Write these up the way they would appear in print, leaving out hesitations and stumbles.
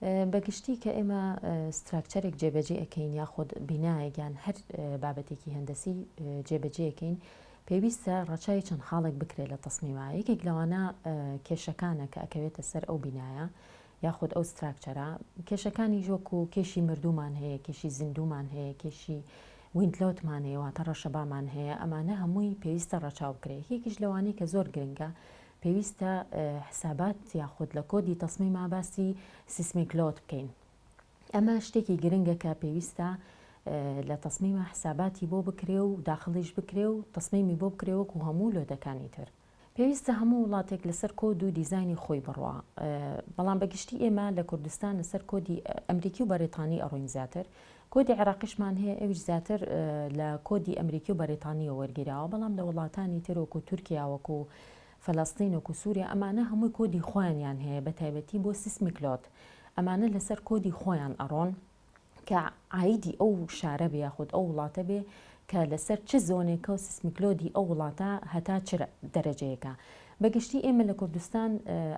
بەگشتی کە ئێمە ستراکچەرێک جێبەجێ ئەەکەین یاخود بینایەکیان هەر بابەتێکی هەندسی جێبەجێەکەین پێویستە ڕەچای چەند خاڵێک بکرێت لە تەسمیما. یەکێک لەوانە کێشەکانە کە ئەکەوێتە سەر ئەو بینایە یاخود ئەو ستراکچەرە. کێشەکانی ژۆک و کێشی مردومان هەیە، کێشی زیندومان هەیە، کێشی وینتلۆتمان هەیە، واتە ڕەشەبامان هەیە. ئەمانە هەمووی پێویستە ڕەچاو بکرێت. یەکیش لەوانەی کە زۆر گرنگە پێویستە حسابات یاخود لە کۆدی تەسمیما باسی سیسمیک لۆد بکەین. ئەمە شتێکی گرنگە کە پێویستە لە تەسمیما حساباتی بۆ بکرێ و داخڵیش بکرێ و تەسمیمی بۆ بکرێوەکو هەموو لۆدەکانی تر. پێویستە هەموو وڵاتێک لەسەر کۆد و دیزایانی خۆی بڕوا. بەڵام بەگشتی ئێمە لە کوردستان لەسەر کۆدی ئەمریکی و بەریتانی ئەڕۆین زیاتر. کۆدی عێراقیشمان هەیە، ئەویش زیاتر لە کۆدی ئەمریکی و بەریتانیەوە وەرگیراوە. بەڵام لە وڵاتانی تر وەکو تورکیا وەکو فەلەستین وەکو سووریا ئەمانە هەمووی کۆدی خۆیانیان هەیە بە تایبەتی بۆ سیسمیک لۆد. ئەمانە لەسەر کۆدی خۆیان ئەڕۆن کە عایدی ئەو شارە بێ یاخود ئەو وڵاتە بێ کە لەسەر چ زۆنێکە و سیسمیک لۆدی ئەو وڵاتە هەتا چ دەرەجەیەکە. بەگشتی ئێمە لە کوردستان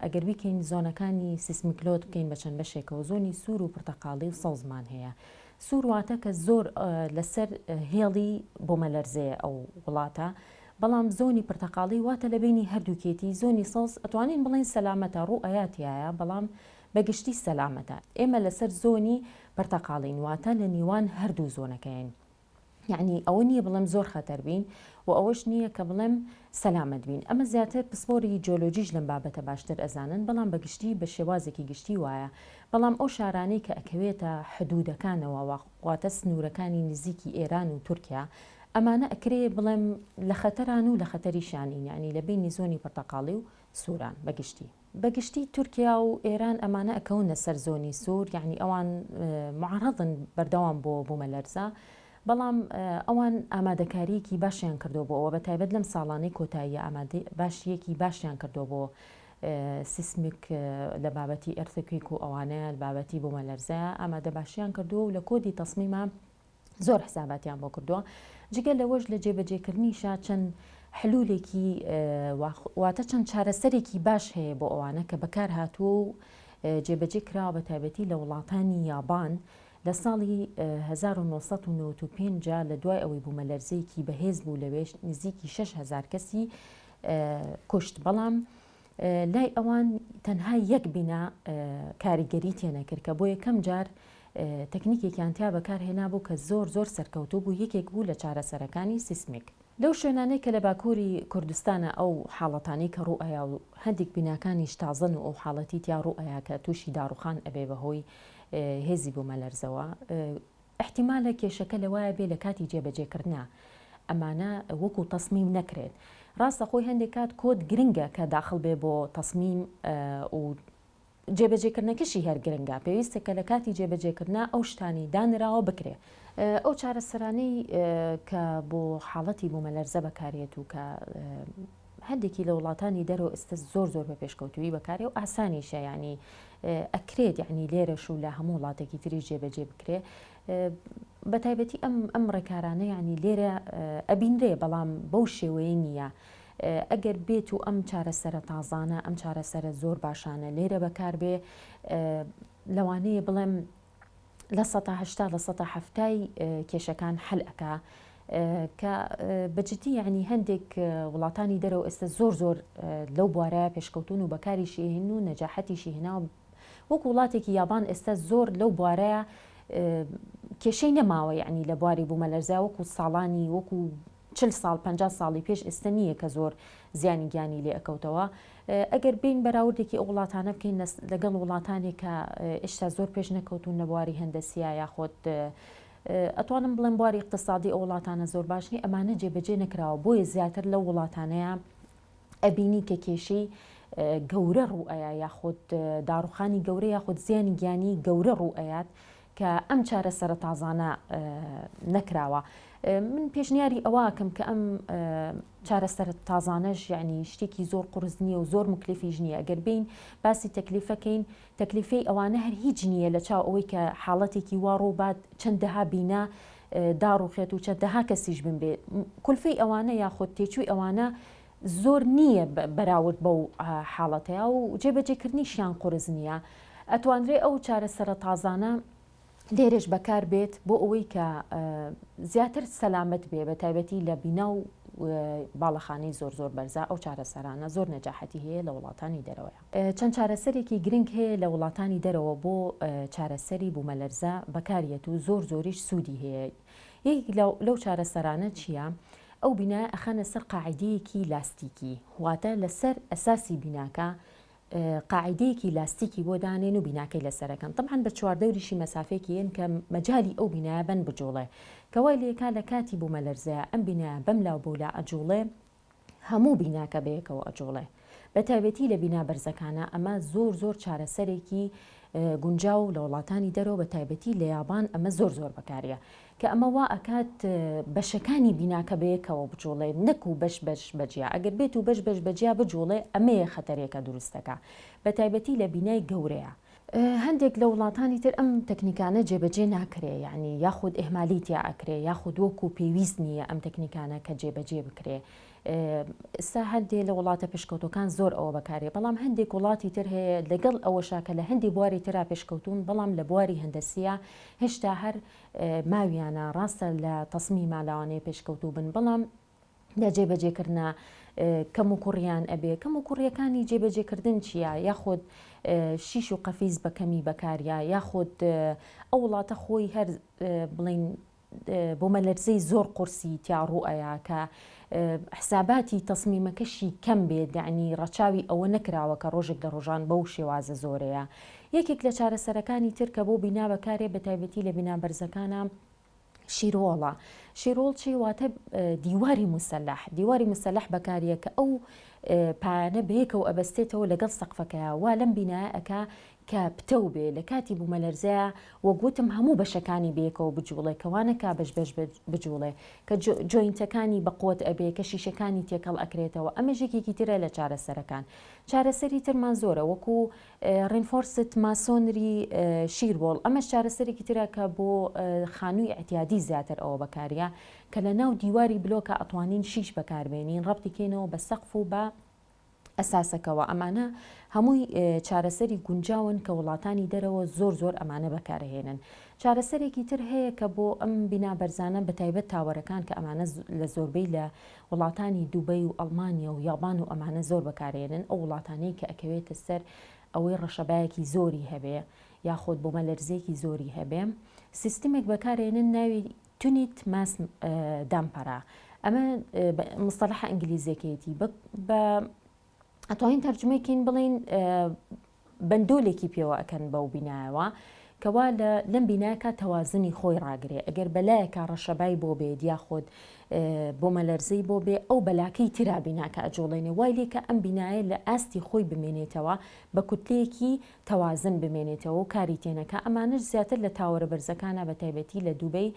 ئەگەر بیکەین زۆنەکانی سیسمیک لۆد بکەین بە چەند بەشێکەوە، زۆنی سوور و پرتەقاڵی و سەوزمان هەیە. سوور واتە کە زۆر لەسەر هێڵی بۆمەلەرزەیە ئەو وڵاتە، بەڵام زۆنی پرتەقاڵی واتە لە بینی هەردووکێتی. زۆنی سەوز ئەتوانین بڵین سەلامەتە، ڕوئەیاتیایە بەڵام بەگشتی سەلامەتە. ئێمە لەسەر زۆنی پرتەقاڵین واتە لە نیوان هەردوو زۆنەکەین. یعنی ئەوە نییە بڵێم زۆر خەتەر بین و ئەوەش نییە کە بڵێم سەلامەت بین. ئەمە زیاتر پسپۆری جیۆلۆجیش لەم بابەتە باشتر ئەزانن، بەڵام بەگشتی بە شێوازێکی گشتی وایە. بەڵام ئەو شارانەی کە ئەکەوێتە حدودەکانەوە واتە سنوورەکانی نزیکی ئێران و تورکیا، ئەمانە ئەکرێ بڵێم لە خەتەران و لە خەتەریشانین، یعنی لە بینی زۆنی پرتەقاڵی و سووران. بەگشتی تورکیا و ئێران ئەمانە ئەکەونە سەر زۆنی سوور، یعنی ئەوان معرضن بەردەوام بۆ بوومەلەرزە، بەڵام ئەوان ئامادەکاریەکی باشیان کردو بۆ ئەوە بە تایبەت لەم ساڵانەی کۆتاییە باشیەکی باشیان کردو بۆ سیسمیک لە بابەتی ئەرتکویک و ئەوانەیە لە بابەتی بوومەلەرزەیە ئامادە باشیان کردووە و لە کۆدی تەسمیما زۆر حساباتیان بۆ کردووە. جگە لەوەش لە جێبەجێکردنیشە چەند حلولێکی واتە چەند چارەسەرێکی باش هەیە بۆ ئەوانە کە بەکار هاتووە و جێبەجێ کراوە بە تایبەتی لە وڵاتانی یابان لە ساڵی 1995 لە دوای ئەوەی بوومەلەرزەیەکی بەهێز بوو لەوێش نزیکی 6,000 کەسی کوشت. بەڵام لای ئەوان تەنها یەک بینا کاریگەری تێنەکرد کە بۆ یەکەم جار تەکنیکێکیان تیا بەکارهێنا بوو کە زۆر سەرکەوتوو بوو، یەکێک بوو لە چارەسەرەکانی سیسمیک. لەو شوێنانەی کە لە باکووری کوردستانە ئەو حاڵەتانی کە ڕوئەیە و هەندێک بیناکانیش تازن و ئەو حاڵەتی تیا ڕوئەیە کە تووشی داڕوخان ئەبێ بەهۆی هێزی بوومەلەرزەوە، احتیمالە کێشەکە لەوایە بێ لە کاتی جێبەجێکردنا ئەمانە وەکو تەسمیم نەکرێت. ڕاستە خۆی هەندێک کات کۆد گرنگە کە داخل بێ بۆ تەسمیم و جێبەجێکردنەکەشی هەر گرنگە، پێویستە کە لە کاتی جێبەجێکردنا ئەو شتانی دانراوە بکرێ. ئەو چارەسەرانەی کە بۆ حاڵەتی بوومەلەرزە بەکارێت و کە هەندێکی لە وڵاتانی دەرەوە ئێستا زۆر بە پێشکەوتوی بەکارێ و ئاسانیشە، ینی ئەکرێت یعنی لێرەش و لە هەموو وڵاتێکی تری جێبەجێ بکرێ. بە تایبەتی ئەم ڕێکارانە ینی لێرە ئەبینرێ، بەڵام بەو شێوەیە نییە. ئەگەر بێت و ئەم چارەسەرە تازانە، ئەم چارەسەرە زۆر باشانە لێرە بەکار بێ، لەوانەیە بڵێم لە 80 لە 70 کێشەکان حل ئەکا کە بەجددی یعنی هەندێک وڵاتانی دەرەوە ئێستا زۆر لەو بوارە پێشکەوتون و بەکاریشی هێن و نەجاحەتیشی هێنا. وەکو وڵاتێکی یابان ئێستا زۆر لەو بوارەیە کێشەی نەماوە، یعنی لە بواری بوومەلەرزە وەکو ساڵانی وەکو 40 ساڵ 50 ساڵی پێش ئێستا نییە کە زۆر زیانی گیانی لێ ئەکەوتەوە. ئەگەر بین بەراوردێکی ئەو وڵاتانە بکەین لەگەڵ وڵاتانێک کە ئێشتا زۆر پێش نەکەوتون لە بواری هەندەسیە یاخۆت ئەتوانم بڵێم بواری اقتصادی ئەو وڵاتانە زۆر باشنی، ئەمانە جێبەجێ نەکراوە. بۆیە زیاتر لەو وڵاتانەیە ئەبینی کە کێشەی گەورە ڕوئەیە یاخۆت داڕوخانی گەورە یاخۆت زیانی گیانی گەورە ڕوئەیات کە ئەم چارەسەرە تازانە نەکراوە. من پێشنیاری ئەوەکەم کە ئەم چارەسەر تازانەش یعنی شتێکی زۆر قورس نییە و زۆر مکلفیش نییە. ئەگەر بین باسی تەکلیفەکەین، تەکلیفەی ئەوانە هەر هیچ نییە لە چاو ئەوەی کە حاڵەتێکی وا ڕووبات چەندەها بینا داڕوخێت و چەندەها کەسیش بنبێ. کولفەی ئەوانە یاخۆت تێچووی ئەوانە زۆر نییە بەراورد بەو حاڵەتەیە و جێبەجێکردنیشیان قورس نییە. ئەتوانرێ ئەو چارەسەرە تازانە لێرەش بەکار بێت بۆ ئەوەی کە زیاتر سەلامت بێ بە تایبەتی لە بینا و باڵەخانەی زۆر بەرزە ئەو چارەسەرانە زۆر نەجاحەتی هەیە لە وڵاتانی دەرەوەیە. چەند چارەسەرێکی گرنگ هەیە لە وڵاتانی دەرەوە بۆ چارەسەری بوومەلەرزە بەکارێت و زۆریش سوودی هەیە. یەک لەو چارەسەرانە چییە؟ ئەو بینایە ئەخەنە سەر قاعیدەیەکی لاستیکی، واتە لەسەر ئەساسی بیناکە قاعیدەیەکی لاستیکی بۆ دانێن و بیناکەی لەسەرەکەن. طبعاً بە چواردەوریشی مەسافێکیان کە مەجای ئەو بینایە بن بجوڵێ کەوای لێکا لە کاتی بوومەلەرزەیە ئەم بینایە بەم لاو بۆلا ئەجوڵێ هەموو بیناکە بەیەکەوە ئەجوڵێ. بە تایبەتی لە بینا بەرزەکانە ئەمە زۆر چارەسەرێکی گونجاو لە وڵاتانی دەرەوە بە تایبەتی لە یابان ئەمە زۆر بەکارە کە ئەمە وا ئەکات بەشەکانی بیناکە بەیەکەوە بجوڵێ نەک و بەش بەجیا ئەگەر بێت و بەش بەجیا بجوڵێ ئەمەیە خەتەرێکە دروستەکە بە تایبەتی لە بینای گەورەیە. هەندێک لە وڵاتانی تر ئەم تەکنیکانە جێبەجێ ناکرێ، یعنی یاخود ئێهمالیتیا ئەکرێ یاخود وەکو پێویست نییە ئەم تەکنیکانە کە جێبەجێ بکرێ. ئستا هەندێک لە وڵاتە پێشکەوتەکان زۆر ئەوە بەکارێ، بەڵام هەندێک وڵاتی تر هەیە لەگەڵ ئەوەشا کە لە هەندی بواری تررا پێشکەوتون، بەڵام لە بواری هەندەسیە هێشتا هەر ماویانە ڕاستە لە تەسمی مالاوانەیە پێشکەوتو بن، بەڵام لە جێبەجێکردنا کەم و کوڕیان ئەبێ. کەم و کوڕیەکانی جێبەجێکردن چییە؟ یاخود شیش و قەفیز بە کەمی بەکاریا، یاخود ئەو وڵاتە خۆی هەر بڵین بوومەلەرزەی زۆر قورسی تیاڕوئەیە کە حساباتی تەسمیمەکەشی کەم بێت، یعنی ڕەچاوی ئەوە نەکراوە کە ڕۆژێک لە ڕۆژان بەو شێوازە زۆرەیە. یەکێک لە چارەسەرەکانی تر کە بۆ بینا بەکارێ بە تایبەتی لە بینا بەرزەکانە شیرۆڵە. شیرۆڵ چی؟ واتە دیواری مسەلح بەکاریە کە ئەو پایانە بەیەکەوە ئەبەستێتەوە لەگەڵ سەقفەکەیە وا لەم بینایە ئەکا کە پتەو بێ لە کاتی بوومەلەرزەیە وەگوتم هەموو بەشەکانی بەیەکەوە بجوڵێ کەوانەکە بەش بجوڵێ کە جۆینتەکانی بەقوت ئەبێ کە شیشەکانی تێکەڵ ئەکرێتەوە. ئەمە ژێکێکی ترە لە چارەسەرەکان. چارەسەری ترمان زۆرە وەکو ڕینفۆرست ماسۆنری شیرۆڵ، ئەمەش چارەسەرێکی ترە کە بۆ خانووی ئەتیادی زیاتر ئەوە بەکاریە کە لە ناو دیواری بلۆکە ئەتوانین شیش بەکاربێنین ڕەبتیکەینەوە بە سەقف و بە ئەساسەکەەوە. ئەمانە هەمووی چارەسەری گونجاون کە وڵاتانی دەرەوە زۆر ئەمانە بەکارهێنن. چارەسەرێکی تر هەیە کە بۆ ئەم بینا بەرزانە بە تایبەت تاوەرەکان کە ئەمانە لە زۆربەی لە وڵاتانی دووبەی و ئەڵمانیا و یابان و ئەمانە زۆر بەکارهێنن، ئەو وڵاتانەی کە ئەکەوێتە سەر ئەوەی ڕەشەبایەکی زۆری هەبێ یاخود بوومەلەرزەیەکی زۆری هەبێ، سیستمێک بەکارهێنن ناوی تونیت ماس دامپەرا. ئەمە مستەلەحە ئینگلیزیەکەیەتی بە ئەتوانین تەرجمەیەکەین بڵین بەندۆلێکی پێوە ئەکەن بەو بینایەوە کەوا لەم بینایەکە تەوازنی خۆی ڕاگرێ. ئەگەر بەلایەکە ڕەشەبای بۆ بێت یاخود بۆمەلەرزەی بۆ بێ ئەو بەلاکەی ترا بیناکە ئەجۆڵێنێ، وای لێکە ئەم بینایە لە ئاستی خۆی بمێنێتەوە بە کوتلەیەکی تەوازن بمێنێتەوە و کاری تێنەکە. ئەمانش زیاتر لە تاوەرە بەرزەکانە بە تایبەتی لە دووبەی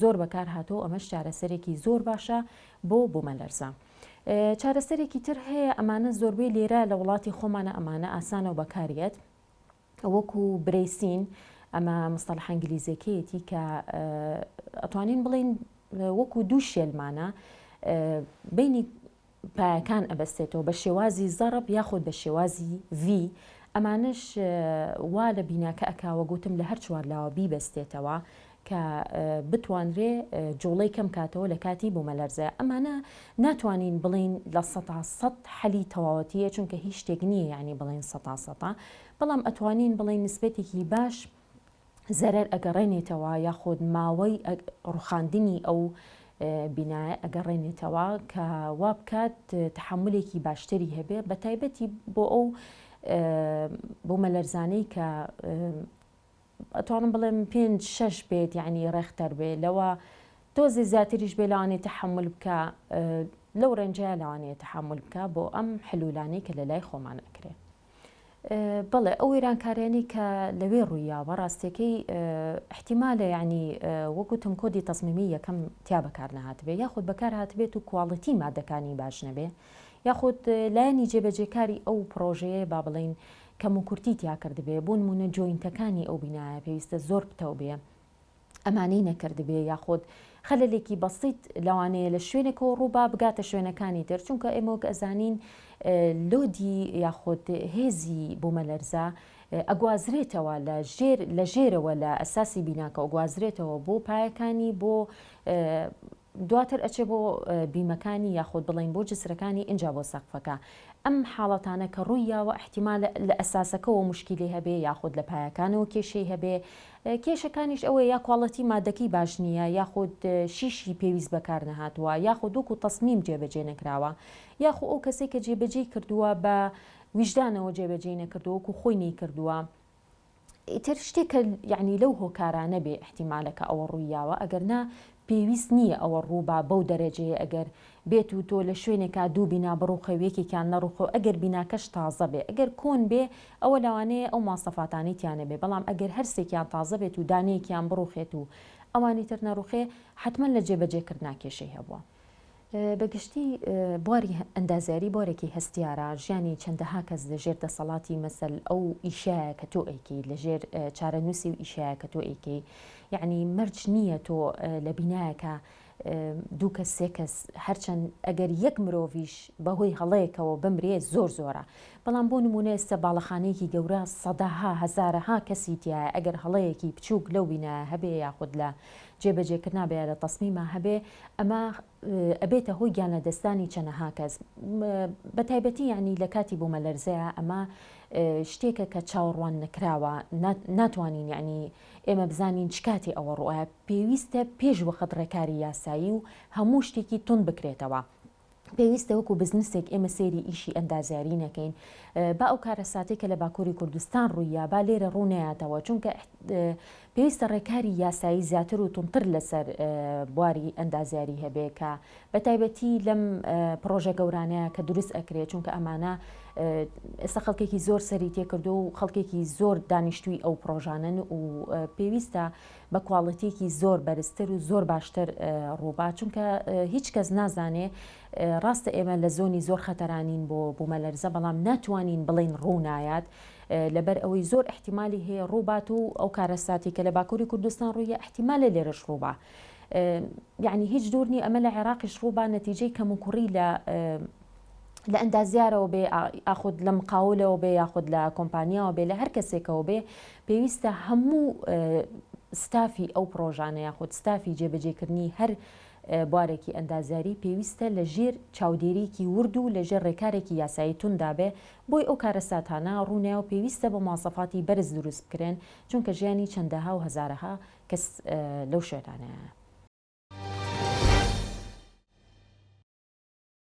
زۆر بەکار هاتۆ. ئەمەش چارەسەرێکی زۆر باشە بۆ بوومەلەرزە. چارەسەرێکی تر هەیە ئەمانە زۆربەی لێرە لە وڵاتی خۆمانە ئەمانە ئاسانە و بەکاریەت وەکو برەیسین، ئەمە مستەلەح ئینگلیزیەکەیەتی کە ئەتوانین بڵین وەکو دوو شێلمانە بینی پایەکان ئەبەستێتەوە بە شێوازی زەرب یاخود بە شێوازی ڤی. ئەمانش وا لە بیناکە ئەکاوە گوتم لە هەر چوار لاوە بیبەستێتەوە کە بتوانرێ جوڵەی کەم کاتەوە لە کاتی بوومەلەرزە. ئەمانە ناتوانین بڵین لە 100% حەلی تەواوەتیە چونکە هیچ شتێک نییە یعنی بڵین 100%، بەڵام ئەتوانین بڵین نسبەتێکی باش زەرەر ئەگەڕێنێتەوە یاخود ماوەی ڕوخاندنی ئەو بینایە ئەگەڕێنێتەوە کە وا بکات تەحملێکی باشتری هەبێ بە تایبەتی بۆ ئەو بوومەلەرزانەی کە ئەتوانم بڵێم 5-6 بێت یعنی ڕێختەر بێ لەوە تۆزی زیاتریش بێ لەوانێت تەحمل بکە، لەو ڕێنجەیە لەوانێت تەحمل بکە بۆ ئەم حلولانەی کە لە لای خۆمان ئەکرێ. بەڵێ ئەو وێرانکاریانی کە لەوێ ڕوویە بەڕاستیەکەی احتیمالە یعنی وەگوتم کۆدی تەسمیمی یەکەم تیا بەکار نەهاتبێ یاخود بەکار هاتبێت و کواڵیتی مادەکانی باش نەبێ یاخود لایەنی جێبەجێکاری ئەو پرۆژەیە با بڵین کەم و کورتی تیا کردبێ بۆ نمونە جۆینتەکانی ئەو بینایە پێویستە زۆر پتەو بێ ئەمانەی نەکردبێ یاخود خەلەلێکی بەسیط لەوانەیە لە شوێنێکەوە ڕووبا بگاتە شوێنەکانی تر چونکە ئێمە وەک ئەزانین لۆدی یاخود هێزی بوومەلەرزە ئەگوازرێتەوە لە ژێرەوە لە ئەساسی بیناکە ئەگوازرێتەوە بۆ پایەکانی بۆ دواتر ئەچێ بۆ بیمەکانی یاخود بڵین بۆ جسرەکانی اینجا بۆ سەقفەکە. ئەم حاڵەتانە کە ڕوویاوە احتیمال لە ئەساسەکەەوە مشکلی هەبێ یاخود لە پایەکانەوە کێشەی هەبێ، کێشەکانیش ئەوەیە یا کوڵەتی مادەکەی باش نییە یاخود شیشی پێویست بەکار نەهاتووە یاخود وەکو تەسمیم جێبەجێ نەکراوە یاخو ئەو کەسێک کە جێبەجێ کردووە بە ویژدانەوە جێبەجێ نەکردووە وەکو خۆی نەی کردووە. ئیتر شتێکە یعنی لەو هۆکارانە بێ احتیمالەکە ئەوە ڕوویاوە ئەگەرنا پێویست نییە ئەوە ڕووبا بەو دەرەجەیە ئەگەر بێت و تۆ لە شوێنێکا دوو بینا بڕوخەوێکێکیان نەڕوخۆ ئەگەر بیناکەش تازە بێ ئەگەر کۆن بێ ئەوە لەوانەیە ئەو ماسەفاتانی تیانە بێ، بەڵام ئەگەر هەرسێکیان تازە بێت و دانەیەکیان بڕوخێت و ئەوانی تر نەڕوخێ حتمما لە جێبەجێکردنا کێشەی هەبووە. بەگشتی بواری ئەندازیاری بۆرێکی هەستیارە ژیانی چەندەها کەس لەژێر دەسەڵاتی مەسەل ئەو ئیشایە کە تۆ ئەیکەی لەژێر چارەنووسی و ئیشایە کە تۆ ئەیکەی، یعنی مەرج نییە تۆ لە بینایەکە دوو کەس سێ کەس هەرچەند ئەگەر یەک مرۆڤیش بەهۆی هەڵەیەکەوە بمرێ زۆرە، بەڵام بۆ نمونە ئێستا باڵەخانەیەکی گەورە سەداها هەزارەها کەسی تایە ئەگەر هەڵەیەکی بچووک لەو بینایە هەبێ یاخود لە جێبەجێکردنا بێ لە تەسمیما هەبێ ئەمە ئەبێتە هۆی گیانە دەستانی چەندەها کەس بە تایبەتی یعنی لە کاتی بوومەلەرزەیە ئەمە شتێکە کە چاوەڕوان نەکراوە ناتوانین یعنی ئێمە بزانین چ کاتێ ئەوە ڕوایە پێویستە پێش وەخت ڕێکاری یاسایی و هەموو شتێکی تون بکرێتەوە. پێویستە وەکو بزنسێک ئێمە سێری ئیشی ئەندازیاری نەکەین با ئەو کارە ساتێکە لە باکووری کوردستان ڕوویە با لێرە ڕوونەیاتەوە، چونکە پێویستە ڕێکاری یاسایی زیاتر و تونتر لەسەر بواری ئەندازیاری هەبێ کە بە تایبەتی لەم پرۆژە گەورانەیە کە دروست ئەکرێت، چونکە ئەمانە ئێستا خەڵکێکی زۆر سەری تێکردو و خەڵکێکی زۆر دانیشتووی ئەو پرۆژانن و پێویستە بە کواڵەتێکی زۆر بەرزتر و زۆر باشتر ڕووبا، چونکە هیچ کەس نازانێ ڕاستە ئێمە لە زۆنی زۆر خەتەرانین بۆ بوومەلەرزە، بەڵام ناتوانین بڵین ڕوونایات لەبەر ئەوەی زۆر احتیمالی هەیە ڕووبات و ئەو کارە ساتی کە لە باکووری کوردستان ڕوویە احتیمالە لێرەش ڕووبا. یعنی هیچ دوورنی ئەمە لە عێراقیش ڕووبا نەتیجەی کەم و کوڕی لە ئەندازیارەوە بێ ئاخود لە مقاولەوە بێ یاخود لە کۆمپانیاوە بێ لە هەر کەسێکەوە بێ پێویستە هەموو ستافی ئەو پرۆژانە یاخود ستافی جێبەجێکردنی هەر بوارێکی ئەندازیاری پێویستە لە ژێر چاودێریکی ورد و لە ژێر ڕێکارێکی یاسایی توندا بێ بۆی ئەو کارە ساتانە ڕوونیا و پێویستە بە ماسەفاتی بەرز دروست بکرێن، چونکە ژیانی چەندەها و هەزارەها کەس لەو شوێنانەیە.